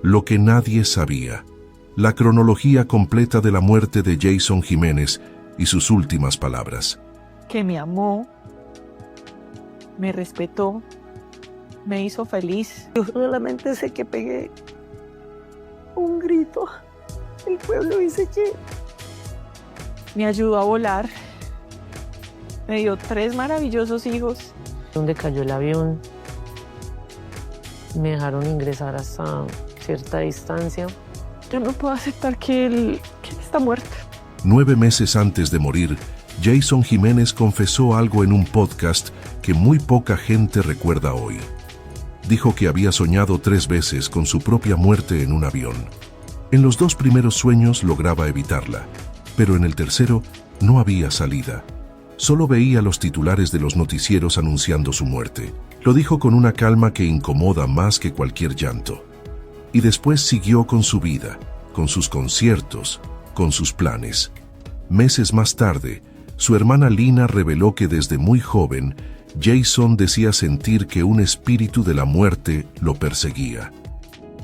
Lo que nadie sabía. La cronología completa de la muerte de Jason Jiménez y sus últimas palabras. Que me amó, me respetó, me hizo feliz. Yo solamente sé que pegué un grito. El pueblo dice que me ayudó a volar. Me dio 3 maravillosos hijos. Donde cayó el avión, me dejaron ingresar hasta cierta distancia. Yo no puedo aceptar que él está muerto. 9 meses antes de morir, Jason Jiménez confesó algo en un podcast que muy poca gente recuerda hoy. Dijo que había soñado 3 veces con su propia muerte en un avión. En los 2 primeros sueños lograba evitarla, pero en el tercero no había salida. Solo veía los titulares de los noticieros anunciando su muerte. Lo dijo con una calma que incomoda más que cualquier llanto. Y después siguió con su vida, con sus conciertos, con sus planes. Meses más tarde, su hermana Lina reveló que desde muy joven, Jason decía sentir que un espíritu de la muerte lo perseguía.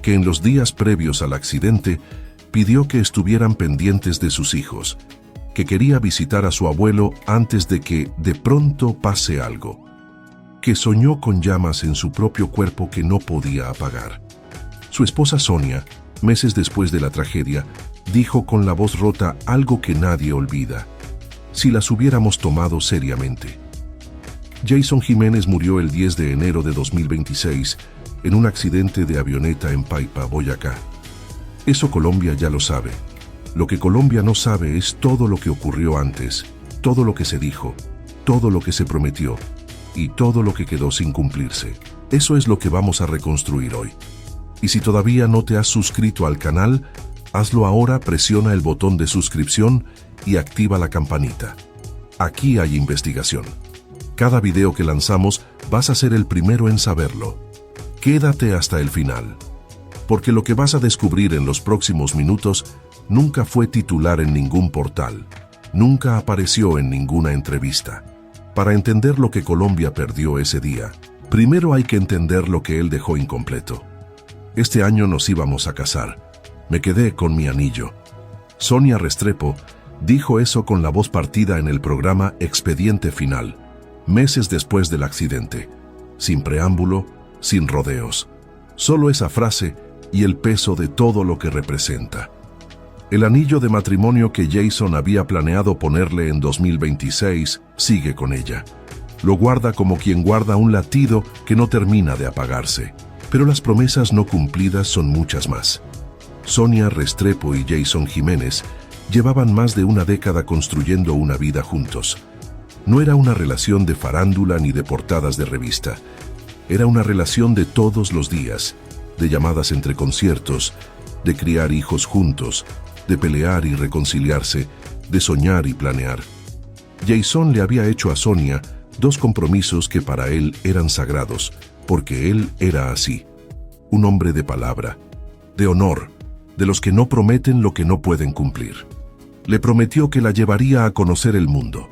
Que en los días previos al accidente, pidió que estuvieran pendientes de sus hijos, que quería visitar a su abuelo antes de que de pronto pase algo, que soñó con llamas en su propio cuerpo que no podía apagar. Su esposa Sonia, meses después de la tragedia, dijo con la voz rota algo que nadie olvida: si las hubiéramos tomado seriamente. Jason Jiménez murió el 10 de enero de 2026 en un accidente de avioneta en Paipa, Boyacá. Eso Colombia ya lo sabe. Lo que Colombia no sabe es todo lo que ocurrió antes, todo lo que se dijo, todo lo que se prometió y todo lo que quedó sin cumplirse. Eso es lo que vamos a reconstruir hoy. Y si todavía no te has suscrito al canal, hazlo ahora, presiona el botón de suscripción y activa la campanita. Aquí hay investigación. Cada video que lanzamos vas a ser el primero en saberlo. Quédate hasta el final, porque lo que vas a descubrir en los próximos minutos nunca fue titular en ningún portal, nunca apareció en ninguna entrevista. Para entender lo que Colombia perdió ese día, primero hay que entender lo que él dejó incompleto. Este año nos íbamos a casar. Me quedé con mi anillo. Sonia Restrepo dijo eso con la voz partida en el programa Expediente Final, meses después del accidente. Sin preámbulo, sin rodeos. Solo esa frase y el peso de todo lo que representa. El anillo de matrimonio que Jason había planeado ponerle en 2026 sigue con ella. Lo guarda como quien guarda un latido que no termina de apagarse. Pero las promesas no cumplidas son muchas más. Sonia Restrepo y Jason Jiménez llevaban más de una década construyendo una vida juntos. No era una relación de farándula ni de portadas de revista. Era una relación de todos los días, de llamadas entre conciertos, de criar hijos juntos, de pelear y reconciliarse, de soñar y planear. Jason le había hecho a Sonia 2 compromisos que para él eran sagrados, porque él era así, un hombre de palabra, de honor, de los que no prometen lo que no pueden cumplir. Le prometió que la llevaría a conocer el mundo,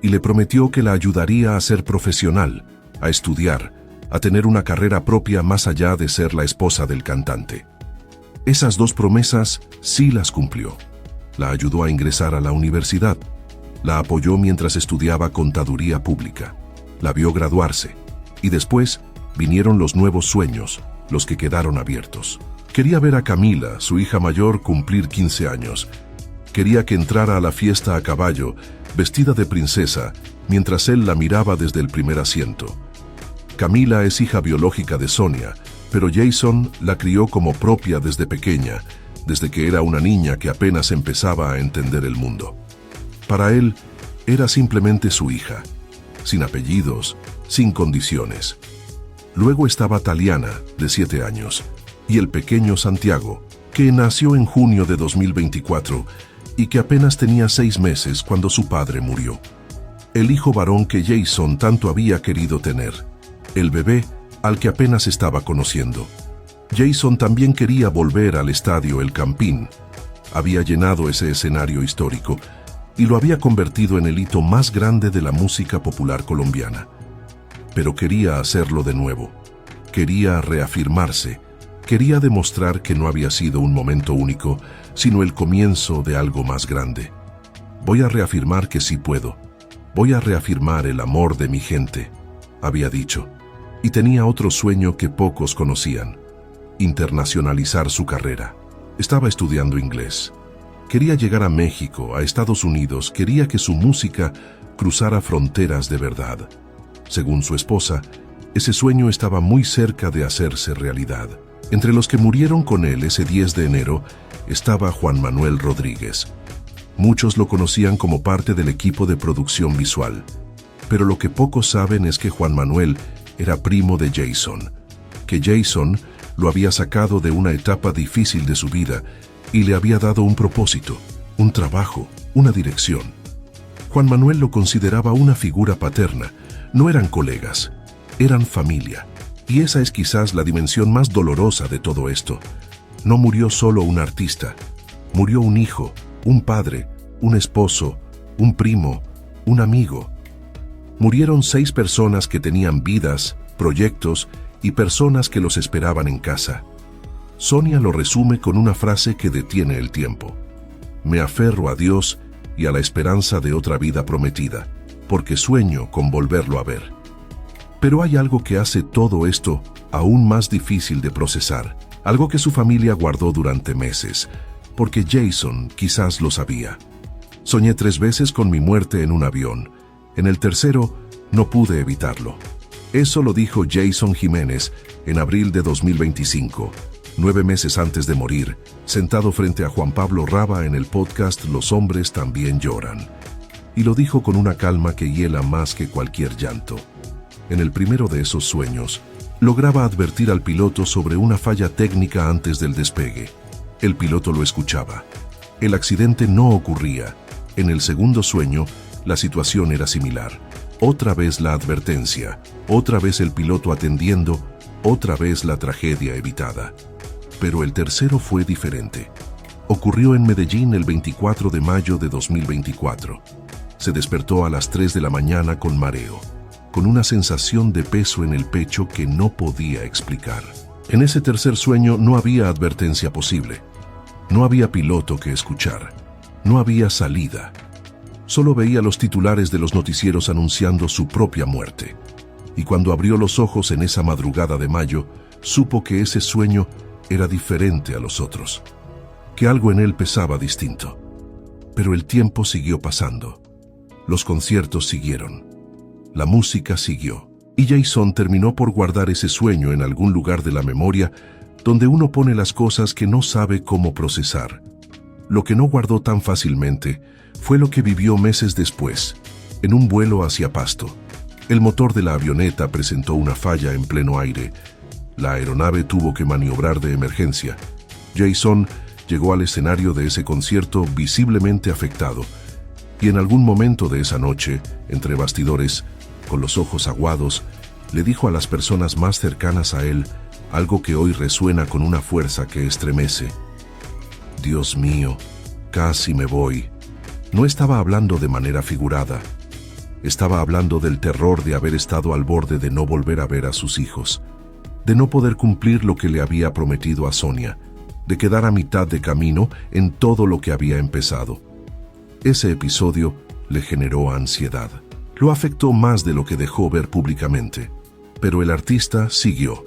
y le prometió que la ayudaría a ser profesional, a estudiar, a tener una carrera propia más allá de ser la esposa del cantante. Esas 2 promesas sí las cumplió. La ayudó a ingresar a la universidad, la apoyó mientras estudiaba contaduría pública, la vio graduarse, y después vinieron los nuevos sueños, los que quedaron abiertos. Quería ver a Camila, su hija mayor, cumplir 15 años. Quería que entrara a la fiesta a caballo, vestida de princesa, mientras él la miraba desde el primer asiento. Camila es hija biológica de Sonia, pero Jason la crió como propia desde pequeña, desde que era una niña que apenas empezaba a entender el mundo. Para él, era simplemente su hija, sin apellidos, sin condiciones. Luego estaba Taliana, de 7 años, y el pequeño Santiago, que nació en junio de 2024 y que apenas tenía 6 meses cuando su padre murió. El hijo varón que Jason tanto había querido tener, el bebé al que apenas estaba conociendo. Jason también quería volver al estadio El Campín. Había llenado ese escenario histórico y lo había convertido en el hito más grande de la música popular colombiana. Pero quería hacerlo de nuevo. Quería reafirmarse, Quería demostrar que no había sido un momento único, sino el comienzo de algo más grande. Voy a reafirmar que sí puedo. Voy a reafirmar el amor de mi gente, había dicho. Y tenía otro sueño que pocos conocían: internacionalizar su carrera. Estaba estudiando inglés. Quería llegar a México, a Estados Unidos, quería que su música cruzara fronteras de verdad. Según su esposa, ese sueño estaba muy cerca de hacerse realidad. Entre los que murieron con él ese 10 de enero estaba Juan Manuel Rodríguez. Muchos lo conocían como parte del equipo de producción visual, pero lo que pocos saben es que Juan Manuel era primo de Jason, que Jason lo había sacado de una etapa difícil de su vida y le había dado un propósito, un trabajo, una dirección. Juan Manuel lo consideraba una figura paterna. No eran colegas, eran familia. Y esa es quizás la dimensión más dolorosa de todo esto. No murió solo un artista, murió un hijo, un padre, un esposo, un primo, un amigo. Murieron 6 personas que tenían vidas, proyectos y personas que los esperaban en casa. Sonia lo resume con una frase que detiene el tiempo: me aferro a Dios y a la esperanza de otra vida prometida, porque sueño con volverlo a ver. Pero hay algo que hace todo esto aún más difícil de procesar, algo que su familia guardó durante meses, porque Jason quizás lo sabía. Soñé 3 veces con mi muerte en un avión. En el tercero, no pude evitarlo. Eso lo dijo Jason Jiménez en abril de 2025, 9 meses antes de morir, sentado frente a Juan Pablo Raba en el podcast Los hombres también lloran. Y lo dijo con una calma que hiela más que cualquier llanto. En el primero de esos sueños, lograba advertir al piloto sobre una falla técnica antes del despegue. El piloto lo escuchaba. El accidente no ocurría. En el segundo sueño, la situación era similar. Otra vez la advertencia, otra vez el piloto atendiendo, otra vez la tragedia evitada. Pero el tercero fue diferente. Ocurrió en Medellín el 24 de mayo de 2024. Se despertó a las 3 de la mañana con mareo, con una sensación de peso en el pecho que no podía explicar. En ese tercer sueño no había advertencia posible. No había piloto que escuchar. No había salida. Solo veía los titulares de los noticieros anunciando su propia muerte. Y cuando abrió los ojos en esa madrugada de mayo, supo que ese sueño era diferente a los otros, que algo en él pesaba distinto. Pero el tiempo siguió pasando. Los conciertos siguieron. La música siguió. Y Jason terminó por guardar ese sueño en algún lugar de la memoria donde uno pone las cosas que no sabe cómo procesar. Lo que no guardó tan fácilmente fue lo que vivió meses después, en un vuelo hacia Pasto. El motor de la avioneta presentó una falla en pleno aire. La aeronave tuvo que maniobrar de emergencia. Jason llegó al escenario de ese concierto visiblemente afectado, y en algún momento de esa noche, entre bastidores, con los ojos aguados, le dijo a las personas más cercanas a él algo que hoy resuena con una fuerza que estremece. Dios mío, casi me voy. No estaba hablando de manera figurada. Estaba hablando del terror de haber estado al borde de no volver a ver a sus hijos, de no poder cumplir lo que le había prometido a Sonia, de quedar a mitad de camino en todo lo que había empezado. Ese episodio le generó ansiedad. Lo afectó más de lo que dejó ver públicamente. Pero el artista siguió,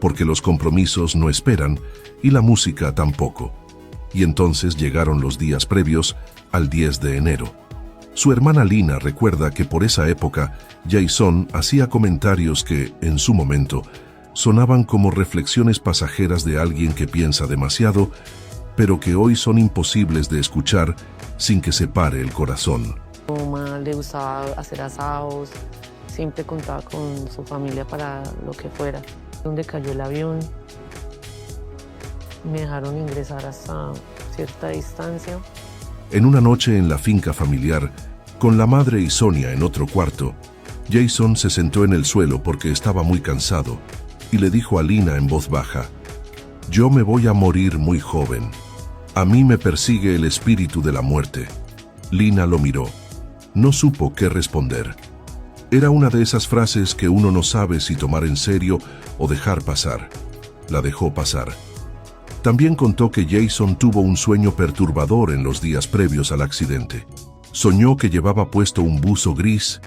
porque los compromisos no esperan y la música tampoco. Y entonces llegaron los días previos al 10 de enero. Su hermana Lina recuerda que por esa época Jason hacía comentarios que, en su momento, sonaban como reflexiones pasajeras de alguien que piensa demasiado, pero que hoy son imposibles de escuchar sin que se pare el corazón. A mi mamá le gustaba hacer asados, siempre contaba con su familia para lo que fuera. Donde cayó el avión, me dejaron ingresar hasta cierta distancia. En una noche en la finca familiar, con la madre y Sonia en otro cuarto, Jason se sentó en el suelo porque estaba muy cansado y le dijo a Lina en voz baja: «Yo me voy a morir muy joven. A mí me persigue el espíritu de la muerte». Lina lo miró. No supo qué responder. Era una de esas frases que uno no sabe si tomar en serio o dejar pasar. la dejó pasar. También contó que Jason tuvo un sueño perturbador en los días previos al accidente. Soñó que llevaba puesto un buzo gris,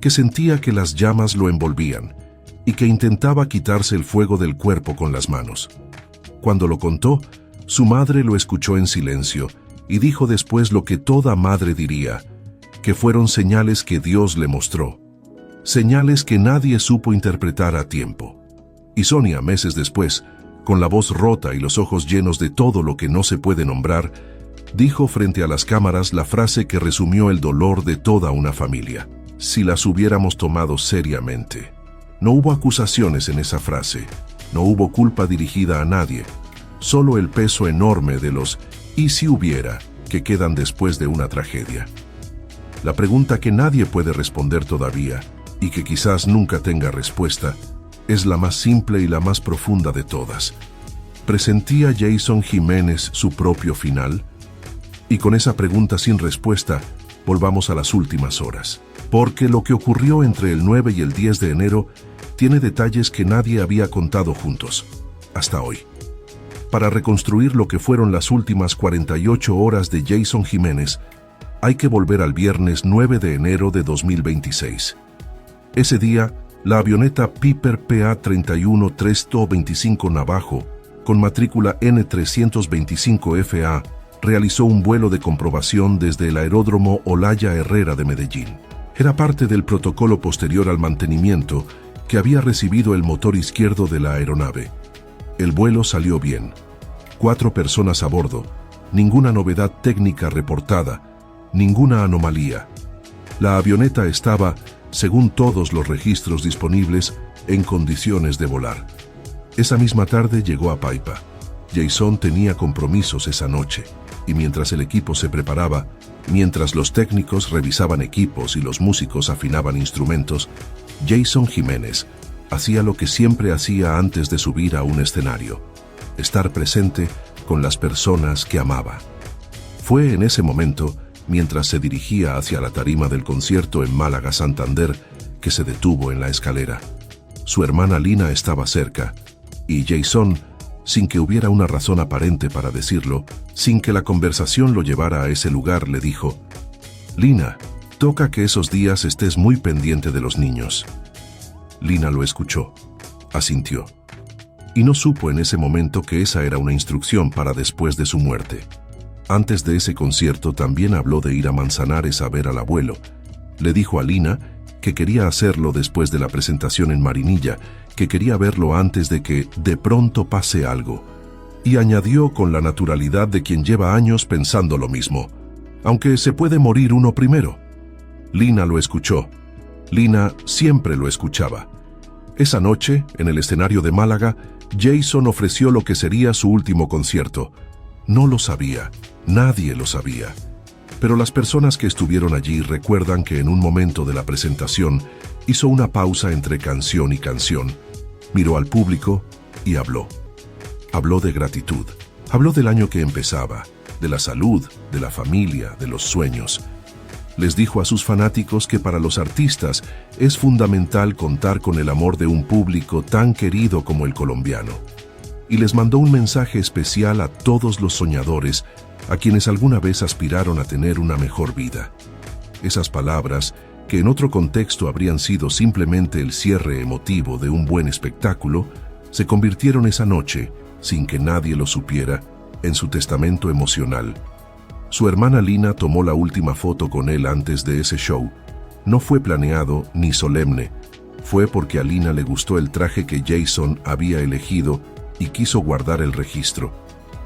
que sentía que las llamas lo envolvían y que intentaba quitarse el fuego del cuerpo con las manos. Cuando lo contó, su madre lo escuchó en silencio y dijo después lo que toda madre diría, que fueron señales que Dios le mostró, señales que nadie supo interpretar a tiempo. Y Sonia, meses después, con la voz rota y los ojos llenos de todo lo que no se puede nombrar, dijo frente a las cámaras la frase que resumió el dolor de toda una familia. Si las hubiéramos tomado seriamente. No hubo acusaciones en esa frase, no hubo culpa dirigida a nadie, solo el peso enorme de los «y si hubiera» que quedan después de una tragedia. La pregunta que nadie puede responder todavía, y que quizás nunca tenga respuesta, es la más simple y la más profunda de todas. ¿Presentía Jason Jiménez su propio final? Y con esa pregunta sin respuesta, volvamos a las últimas horas. Porque lo que ocurrió entre el 9 y el 10 de enero tiene detalles que nadie había contado juntos, hasta hoy. Para reconstruir lo que fueron las últimas 48 horas de Jason Jiménez, hay que volver al viernes 9 de enero de 2026. Ese día, la avioneta Piper PA-31 325 Navajo, con matrícula N325FA, realizó un vuelo de comprobación desde el aeródromo Olaya Herrera de Medellín. Era parte del protocolo posterior al mantenimiento que había recibido el motor izquierdo de la aeronave. El vuelo salió bien. 4 personas a bordo, ninguna novedad técnica reportada, ninguna anomalía. La avioneta estaba, según todos los registros disponibles, en condiciones de volar. Esa misma tarde llegó a Paipa. Jason tenía compromisos esa noche, y mientras el equipo se preparaba, mientras los técnicos revisaban equipos y los músicos afinaban instrumentos, Jason Jiménez hacía lo que siempre hacía antes de subir a un escenario: estar presente con las personas que amaba. Fue en ese momento, mientras se dirigía hacia la tarima del concierto en Málaga, Santander, que se detuvo en la escalera. Su hermana Lina estaba cerca, y Jason, sin que hubiera una razón aparente para decirlo, sin que la conversación lo llevara a ese lugar, le dijo: «Lina, toca que esos días estés muy pendiente de los niños». Lina lo escuchó, asintió, y no supo en ese momento que esa era una instrucción para después de su muerte. Antes de ese concierto también habló de ir a Manzanares a ver al abuelo. Le dijo a Lina que quería hacerlo después de la presentación en Marinilla, que quería verlo antes de que de pronto pase algo. Y añadió con la naturalidad de quien lleva años pensando lo mismo: aunque se puede morir uno primero. Lina lo escuchó. Lina siempre lo escuchaba. Esa noche, en el escenario de Málaga, Jason ofreció lo que sería su último concierto. No lo sabía, nadie lo sabía. Pero las personas que estuvieron allí recuerdan que en un momento de la presentación hizo una pausa entre canción y canción, miró al público y habló. Habló de gratitud, habló del año que empezaba, de la salud, de la familia, de los sueños. Les dijo a sus fanáticos que para los artistas es fundamental contar con el amor de un público tan querido como el colombiano. Y les mandó un mensaje especial a todos los soñadores, a quienes alguna vez aspiraron a tener una mejor vida. Esas palabras, que en otro contexto habrían sido simplemente el cierre emotivo de un buen espectáculo, se convirtieron esa noche, sin que nadie lo supiera, en su testamento emocional. Su hermana Lina tomó la última foto con él antes de ese show. No fue planeado ni solemne, fue porque a Lina le gustó el traje que Jason había elegido y quiso guardar el registro.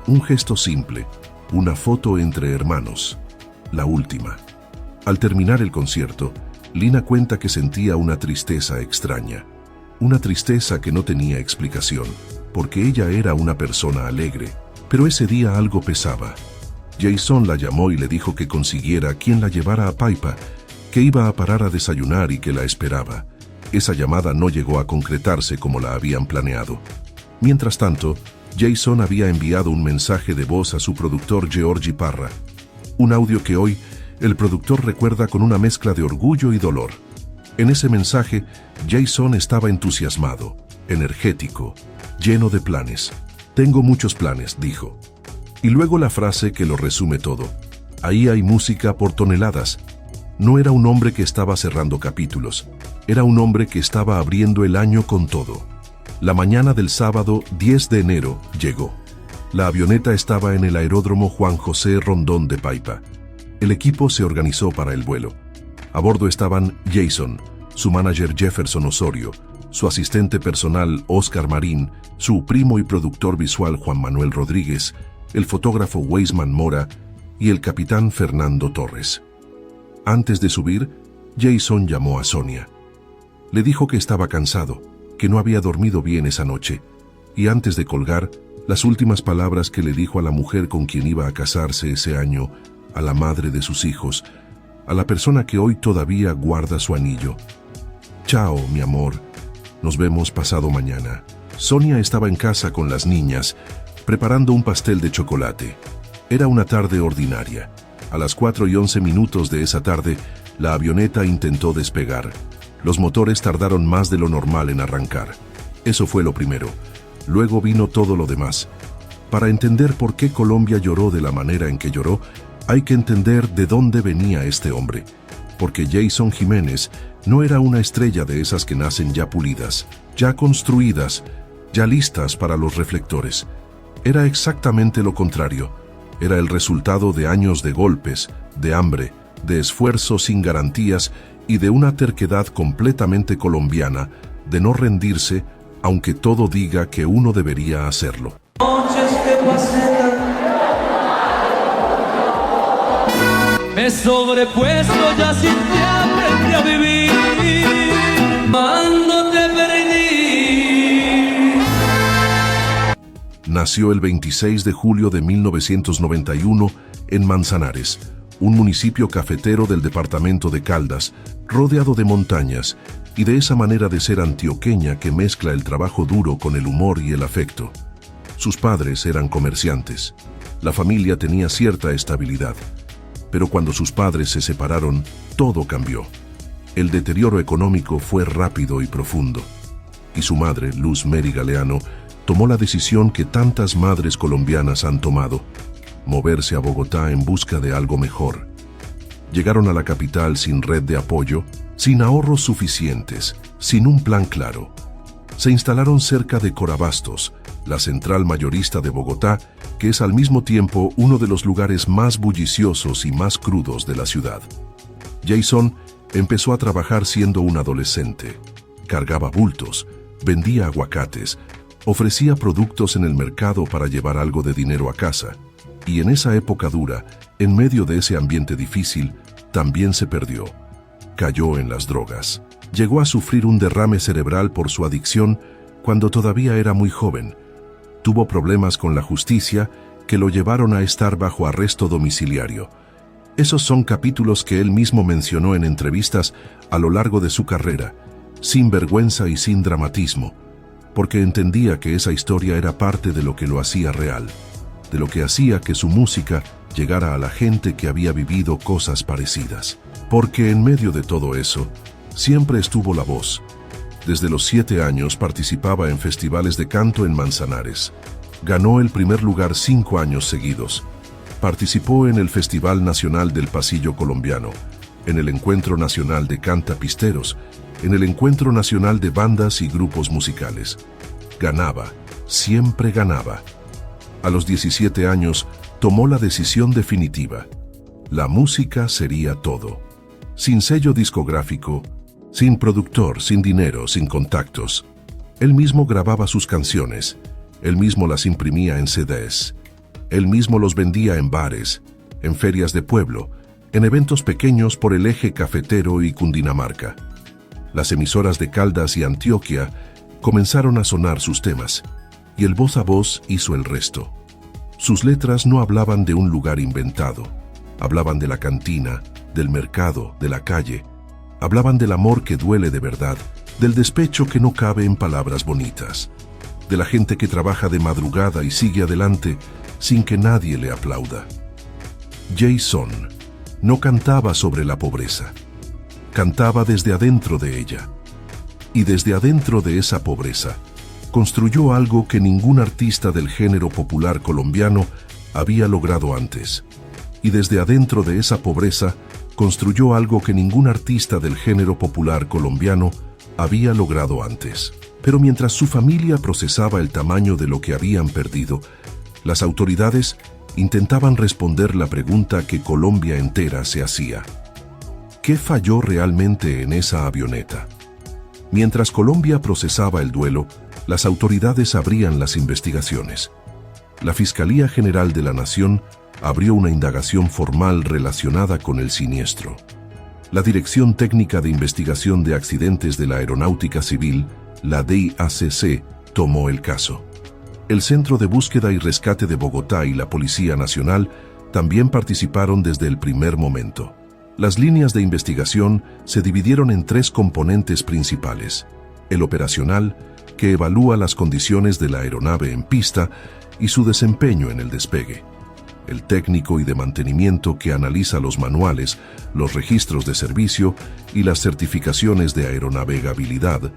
Un gesto simple, una foto entre hermanos, la última. Al terminar el concierto, Lina cuenta que sentía una tristeza extraña, una tristeza que no tenía explicación, porque ella era una persona alegre, pero ese día algo pesaba. Jason la llamó y le dijo que consiguiera quien la llevara a Paipa, que iba a parar a desayunar y que la esperaba. Esa llamada no llegó a concretarse como la habían planeado. Mientras tanto, Jason había enviado un mensaje de voz a su productor Georgie Parra, un audio que hoy el productor recuerda con una mezcla de orgullo y dolor. En ese mensaje, Jason estaba entusiasmado. energético, lleno de planes. Tengo muchos planes, dijo. Y luego la frase que lo resume todo. Ahí hay música por toneladas. No era un hombre que estaba cerrando capítulos. Era un hombre que estaba abriendo el año con todo. La mañana del sábado 10 de enero llegó. La avioneta estaba en el aeródromo Juan José Rondón de Paipa. El equipo se organizó para el vuelo. A bordo estaban Jason, su manager Jefferson Osorio, su asistente personal Oscar Marín, su primo y productor visual Juan Manuel Rodríguez, el fotógrafo Weisman Mora y el capitán Fernando Torres. Antes de subir, Jason llamó a Sonia. Le dijo que estaba cansado, que no había dormido bien esa noche, y antes de colgar, las últimas palabras que le dijo a la mujer con quien iba a casarse ese año, a la madre de sus hijos, a la persona que hoy todavía guarda su anillo. Chao, mi amor, nos vemos pasado mañana. Sonia estaba en casa con las niñas, preparando un pastel de chocolate. Era una tarde ordinaria. A las 4:11 de esa tarde, la avioneta intentó despegar. Los motores tardaron más de lo normal en arrancar. Eso fue lo primero. Luego vino todo lo demás. Para entender por qué Colombia lloró de la manera en que lloró, hay que entender de dónde venía este hombre. Porque Jason Jiménez no era una estrella de esas que nacen ya pulidas, ya construidas, ya listas para los reflectores. Era exactamente lo contrario. Era el resultado de años de golpes, de hambre, de esfuerzo sin garantías y de una terquedad completamente colombiana, de no rendirse, aunque todo diga que uno debería hacerlo. Me he sobrepuesto ya sin ti aprendí a vivir, cuando te perdí. Nació el 26 de julio de 1991 en Manzanares, un municipio cafetero del departamento de Caldas, rodeado de montañas, y de esa manera de ser antioqueña que mezcla el trabajo duro con el humor y el afecto. Sus padres eran comerciantes. La familia tenía cierta estabilidad. Pero cuando sus padres se separaron, todo cambió. El deterioro económico fue rápido y profundo. Y su madre, Luz Mary Galeano, tomó la decisión que tantas madres colombianas han tomado: moverse a Bogotá en busca de algo mejor. Llegaron a la capital sin red de apoyo, sin ahorros suficientes, sin un plan claro. Se instalaron cerca de Corabastos, la central mayorista de Bogotá, que es al mismo tiempo uno de los lugares más bulliciosos y más crudos de la ciudad. Jason empezó a trabajar siendo un adolescente. Cargaba bultos, vendía aguacates, ofrecía productos en el mercado para llevar algo de dinero a casa. Y en esa época dura, en medio de ese ambiente difícil, también se perdió. Cayó en las drogas. Llegó a sufrir un derrame cerebral por su adicción cuando todavía era muy joven. Tuvo problemas con la justicia que lo llevaron a estar bajo arresto domiciliario. Esos son capítulos que él mismo mencionó en entrevistas a lo largo de su carrera, sin vergüenza y sin dramatismo, porque entendía que esa historia era parte de lo que lo hacía real, de lo que hacía que su música llegara a la gente que había vivido cosas parecidas. Porque en medio de todo eso, siempre estuvo la voz. Desde los 7 años participaba en festivales de canto en Manzanares. Ganó el primer lugar 5 años seguidos. Participó en el Festival Nacional del Pasillo Colombiano, en el Encuentro Nacional de Cantapisteros, en el Encuentro Nacional de Bandas y Grupos Musicales. Ganaba, siempre ganaba. A los 17 años tomó la decisión definitiva. La música sería todo. Sin sello discográfico, sin productor, sin dinero, sin contactos. Él mismo grababa sus canciones, él mismo las imprimía en CDs, él mismo los vendía en bares, en ferias de pueblo, en eventos pequeños por el eje cafetero y Cundinamarca. Las emisoras de Caldas y Antioquia comenzaron a sonar sus temas, y el voz a voz hizo el resto. Sus letras no hablaban de un lugar inventado, hablaban de la cantina, del mercado, de la calle. Hablaban del amor que duele de verdad, del despecho que no cabe en palabras bonitas, de la gente que trabaja de madrugada y sigue adelante sin que nadie le aplauda. Jason no cantaba sobre la pobreza, cantaba desde adentro de ella. Y desde adentro de esa pobreza, construyó algo que ningún artista del género popular colombiano había logrado antes. Y desde adentro de esa pobreza, construyó algo que ningún artista del género popular colombiano había logrado antes. Pero mientras su familia procesaba el tamaño de lo que habían perdido, las autoridades intentaban responder la pregunta que Colombia entera se hacía. ¿Qué falló realmente en esa avioneta? Mientras Colombia procesaba el duelo, las autoridades abrían las investigaciones. La Fiscalía General de la Nación abrió una indagación formal relacionada con el siniestro. La Dirección Técnica de Investigación de Accidentes de la Aeronáutica Civil, la DIACC, tomó el caso. El Centro de Búsqueda y Rescate de Bogotá y la Policía Nacional también participaron desde el primer momento. Las líneas de investigación se dividieron en 3 componentes principales: el operacional, que evalúa las condiciones de la aeronave en pista y su desempeño en el despegue; el técnico y de mantenimiento, que analiza los manuales, los registros de servicio y las certificaciones de aeronavegabilidad;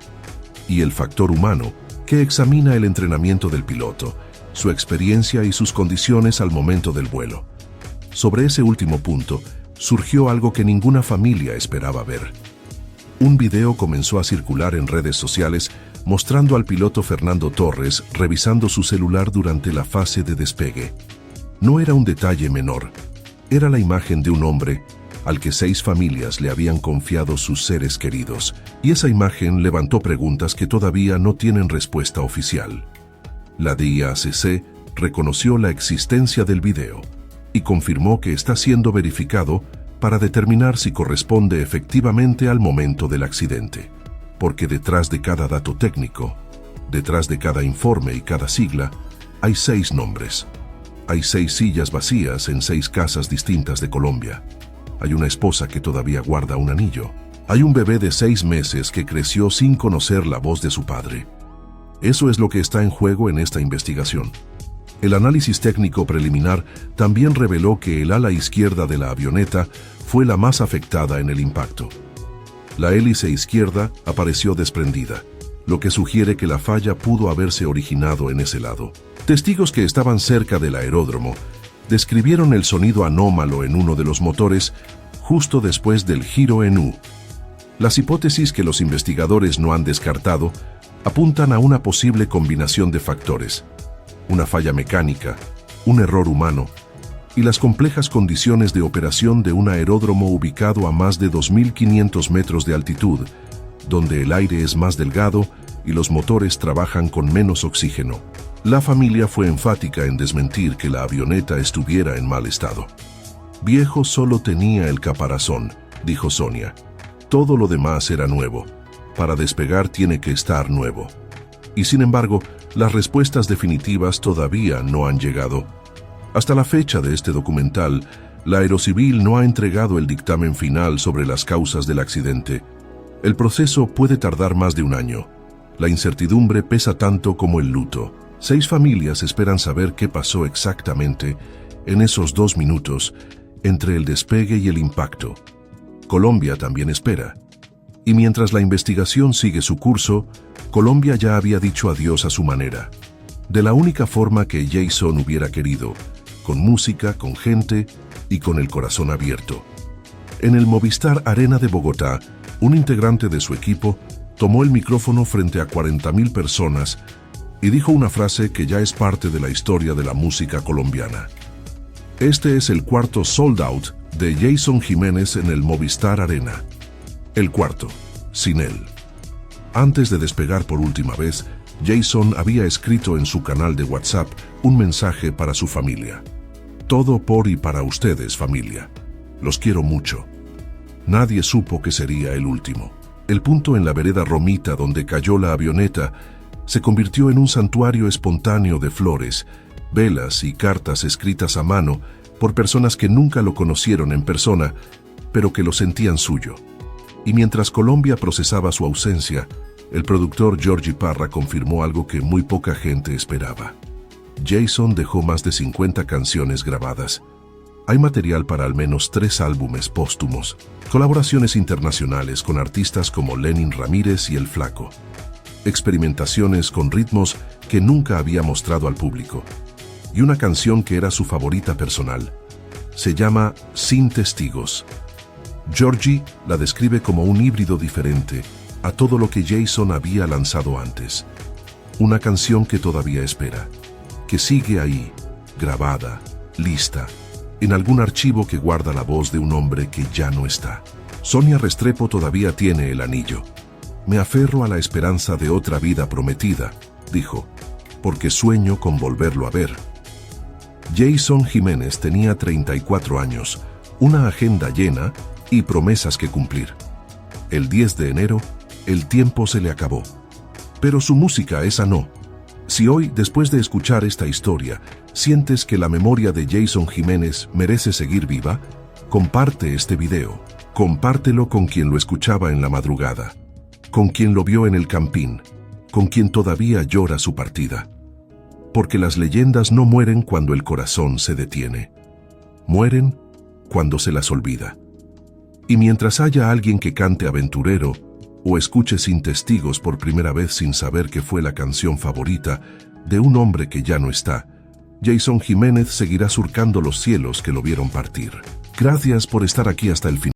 y el factor humano, que examina el entrenamiento del piloto, su experiencia y sus condiciones al momento del vuelo. Sobre ese último punto, surgió algo que ninguna familia esperaba ver. Un video comenzó a circular en redes sociales mostrando al piloto Fernando Torres revisando su celular durante la fase de despegue. No era un detalle menor, era la imagen de un hombre al que 6 familias le habían confiado sus seres queridos, y esa imagen levantó preguntas que todavía no tienen respuesta oficial. La DIACC reconoció la existencia del video y confirmó que está siendo verificado para determinar si corresponde efectivamente al momento del accidente. Porque detrás de cada dato técnico, detrás de cada informe y cada sigla, hay 6 nombres. Hay 6 sillas vacías en 6 casas distintas de Colombia. Hay una esposa que todavía guarda un anillo. Hay un bebé de 6 meses que creció sin conocer la voz de su padre. Eso es lo que está en juego en esta investigación. El análisis técnico preliminar también reveló que el ala izquierda de la avioneta fue la más afectada en el impacto. La hélice izquierda apareció desprendida, lo que sugiere que la falla pudo haberse originado en ese lado. Testigos que estaban cerca del aeródromo describieron el sonido anómalo en uno de los motores justo después del giro en U. Las hipótesis que los investigadores no han descartado apuntan a una posible combinación de factores: una falla mecánica, un error humano y las complejas condiciones de operación de un aeródromo ubicado a más de 2.500 metros de altitud, donde el aire es más delgado y los motores trabajan con menos oxígeno. La familia fue enfática en desmentir que la avioneta estuviera en mal estado. «Viejo solo tenía el caparazón», dijo Sonia. «Todo lo demás era nuevo. Para despegar tiene que estar nuevo». Y sin embargo, las respuestas definitivas todavía no han llegado. Hasta la fecha de este documental, la Aerocivil no ha entregado el dictamen final sobre las causas del accidente. El proceso puede tardar más de un año. La incertidumbre pesa tanto como el luto. 6 familias esperan saber qué pasó exactamente en esos 2 minutos entre el despegue y el impacto. Colombia también espera. Y mientras la investigación sigue su curso, Colombia ya había dicho adiós a su manera. De la única forma que Jason hubiera querido, con música, con gente y con el corazón abierto. En el Movistar Arena de Bogotá, un integrante de su equipo tomó el micrófono frente a 40.000 personas y dijo una frase que ya es parte de la historia de la música colombiana. Este es el 4º sold out de Jason Jiménez en el Movistar Arena. El 4º, sin él. Antes de despegar por última vez, Jason había escrito en su canal de WhatsApp un mensaje para su familia. «Todo por y para ustedes, familia. Los quiero mucho». Nadie supo que sería el último. El punto en la vereda Romita donde cayó la avioneta se convirtió en un santuario espontáneo de flores, velas y cartas escritas a mano por personas que nunca lo conocieron en persona, pero que lo sentían suyo. Y mientras Colombia procesaba su ausencia, el productor Georgie Parra confirmó algo que muy poca gente esperaba. Jason dejó más de 50 canciones grabadas. Hay material para al menos 3 álbumes póstumos, colaboraciones internacionales con artistas como Lenin Ramírez y El Flaco. experimentaciones con ritmos que nunca había mostrado al público, y una canción que era su favorita personal. Se llama Sin Testigos. Georgie la describe como un híbrido diferente a todo lo que Jason había lanzado antes. Una canción que todavía espera, que sigue ahí, grabada, lista, en algún archivo que guarda la voz de un hombre que ya no está. Sonia Restrepo todavía tiene el anillo. Me aferro a la esperanza de otra vida prometida, dijo, porque sueño con volverlo a ver. Jason Jiménez tenía 34 años, una agenda llena y promesas que cumplir. El 10 de enero, el tiempo se le acabó. Pero su música esa no. Si hoy, después de escuchar esta historia, sientes que la memoria de Jason Jiménez merece seguir viva, comparte este video. Compártelo con quien lo escuchaba en la madrugada, con quien lo vio en el campín, con quien todavía llora su partida. Porque las leyendas no mueren cuando el corazón se detiene. Mueren cuando se las olvida. Y mientras haya alguien que cante Aventurero o escuche Sin Testigos por primera vez sin saber que fue la canción favorita de un hombre que ya no está, Jason Jiménez seguirá surcando los cielos que lo vieron partir. Gracias por estar aquí hasta el final.